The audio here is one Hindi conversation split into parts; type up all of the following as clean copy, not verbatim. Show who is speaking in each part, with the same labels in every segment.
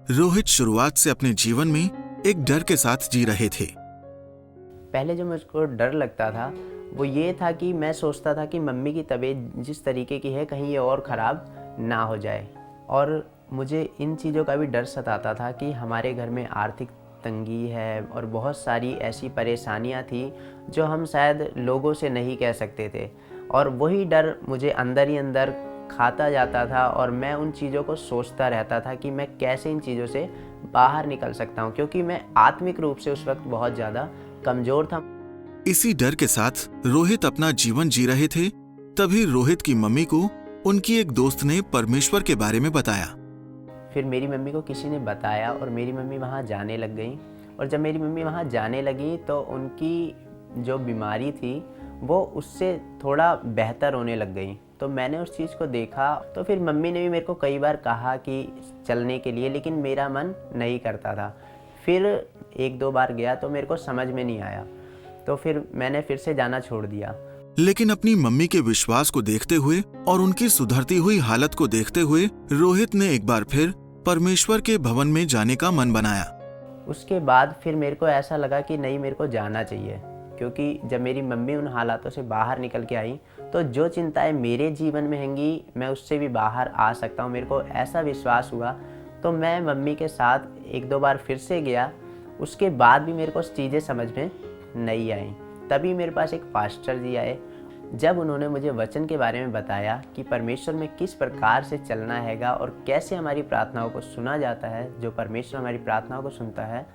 Speaker 1: रोहित शुरुआत से अपने जीवन में एक डर के साथ जी रहे थे।
Speaker 2: पहले जो मुझको डर लगता था वो ये था कि मैं सोचता था कि मम्मी की तबीयत जिस तरीके की है कहीं ये और ख़राब ना हो जाए, और मुझे इन चीज़ों का भी डर सताता था कि हमारे घर में आर्थिक तंगी है और बहुत सारी ऐसी परेशानियां थी जो हम शायद लोगों से नहीं कह सकते थे, और वही डर मुझे अंदर ही अंदर खाता जाता था और मैं उन चीज़ों को सोचता रहता था कि मैं कैसे इन चीज़ों से बाहर निकल सकता हूँ, क्योंकि मैं आत्मिक रूप से उस वक्त बहुत ज़्यादा कमज़ोर था।
Speaker 1: इसी डर के साथ रोहित अपना जीवन जी रहे थे। तभी रोहित की मम्मी को उनकी एक दोस्त ने परमेश्वर के बारे में बताया।
Speaker 2: फिर मेरी मम्मी को किसी ने बताया और मेरी मम्मी वहाँ जाने लग गई, और जब मेरी मम्मी वहाँ जाने लगी तो उनकी जो बीमारी थी वो उससे थोड़ा बेहतर होने लग गई। तो मैंने उस चीज़ को देखा, तो फिर मम्मी ने भी मेरे को कई बार कहा कि चलने के लिए, लेकिन मेरा मन नहीं करता था। फिर एक दो बार गया तो मेरे को समझ में नहीं आया, तो फिर मैंने फिर से जाना छोड़ दिया।
Speaker 1: लेकिन अपनी मम्मी के विश्वास को देखते हुए और उनकी सुधरती हुई हालत को देखते हुए रोहित ने एक बार फिर परमेश्वर के भवन में जाने का मन बनाया।
Speaker 2: उसके बाद फिर मेरे को ऐसा लगा कि नहीं, मेरे को जाना चाहिए, क्योंकि जब मेरी मम्मी उन हालातों से बाहर निकल के आई तो जो चिंताएं मेरे जीवन में होंगी मैं उससे भी बाहर आ सकता हूँ। मेरे को ऐसा विश्वास हुआ, तो मैं मम्मी के साथ एक दो बार फिर से गया। उसके बाद भी मेरे को चीज़ें समझ में नहीं आई। तभी मेरे पास एक पास्टर जी आए। जब उन्होंने मुझे वचन के बारे में बताया कि परमेश्वर में किस प्रकार से चलना हैगा और कैसे हमारी प्रार्थनाओं को सुना जाता है, जो परमेश्वर हमारी प्रार्थनाओं को सुनता है,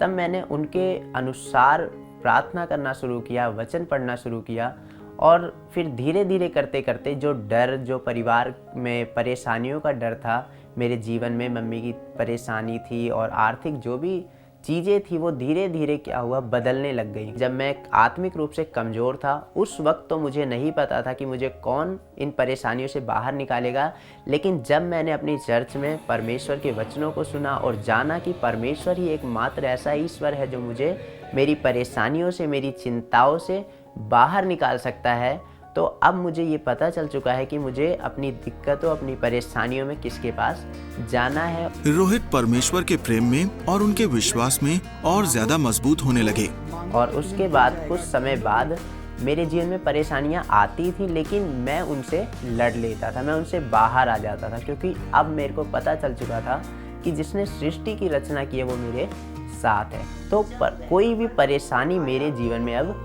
Speaker 2: तब मैंने उनके अनुसार प्रार्थना करना शुरू किया, वचन पढ़ना शुरू किया। और फिर धीरे धीरे करते करते जो डर, जो परिवार में परेशानियों का डर था, मेरे जीवन में मम्मी की परेशानी थी और आर्थिक जो भी चीज़ें थी, वो धीरे धीरे क्या हुआ, बदलने लग गई। जब मैं आत्मिक रूप से कमज़ोर था उस वक्त तो मुझे नहीं पता था कि मुझे कौन इन परेशानियों से बाहर निकालेगा, लेकिन जब मैंने अपनी चर्च में परमेश्वर के वचनों को सुना और जाना कि परमेश्वर ही एकमात्र ऐसा ईश्वर है जो मुझे मेरी परेशानियों से, मेरी चिंताओं से बाहर निकाल सकता है, तो अब मुझे ये पता चल चुका है कि मुझे अपनी दिक्कतों, अपनी परेशानियों में किसके पास जाना है।
Speaker 1: रोहित परमेश्वर के प्रेम में और उनके विश्वास में और ज्यादा मजबूत होने लगे।
Speaker 2: और उसके बाद कुछ समय बाद मेरे जीवन में परेशानियां आती थी, लेकिन मैं उनसे लड़ लेता था, मैं उनसे बाहर आ जाता था, क्योंकि अब मेरे को पता चल चुका था कि जिसने सृष्टि की रचना की है वो मेरे साथ है। तो कोई भी परेशानी मेरे जीवन में अब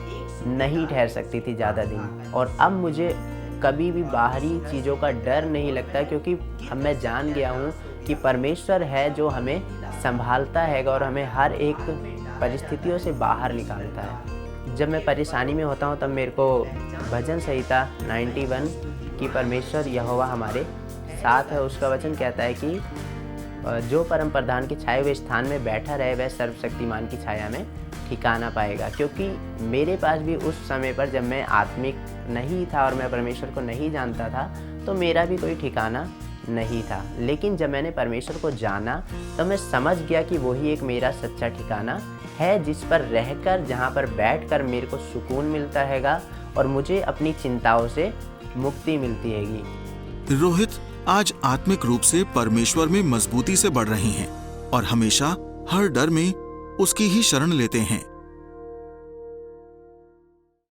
Speaker 2: नहीं ठहर सकती थी ज़्यादा दिन, और अब मुझे कभी भी बाहरी चीज़ों का डर नहीं लगता, क्योंकि अब मैं जान गया हूँ कि परमेश्वर है जो हमें संभालता है और हमें हर एक परिस्थितियों से बाहर निकालता है। जब मैं परेशानी में होता हूँ तब मेरे को भजन संहिता 91 की परमेश्वर यहोवा हमारे साथ है, उसका वचन कहता है कि जो परम प्रधान की छाए हुए स्थान में बैठा रहे वह सर्वशक्तिमान की छाया में ठिकाना पाएगा। क्योंकि मेरे पास भी उस समय पर जब मैं आत्मिक नहीं था और मैं परमेश्वर को नहीं जानता था तो मेरा भी कोई ठिकाना नहीं था, लेकिन जब मैंने परमेश्वर को जाना तो मैं समझ गया कि वही एक मेरा सच्चा ठिकाना है, जिस पर रहकर, जहाँ पर बैठकर मेरे को सुकून मिलता हैगा और मुझे अपनी चिंताओं से मुक्ति मिलती हैगी।
Speaker 1: रोहित आज आत्मिक रूप से परमेश्वर में मजबूती से बढ़ रहे हैं और हमेशा हर डर में उसकी ही शरण लेते हैं।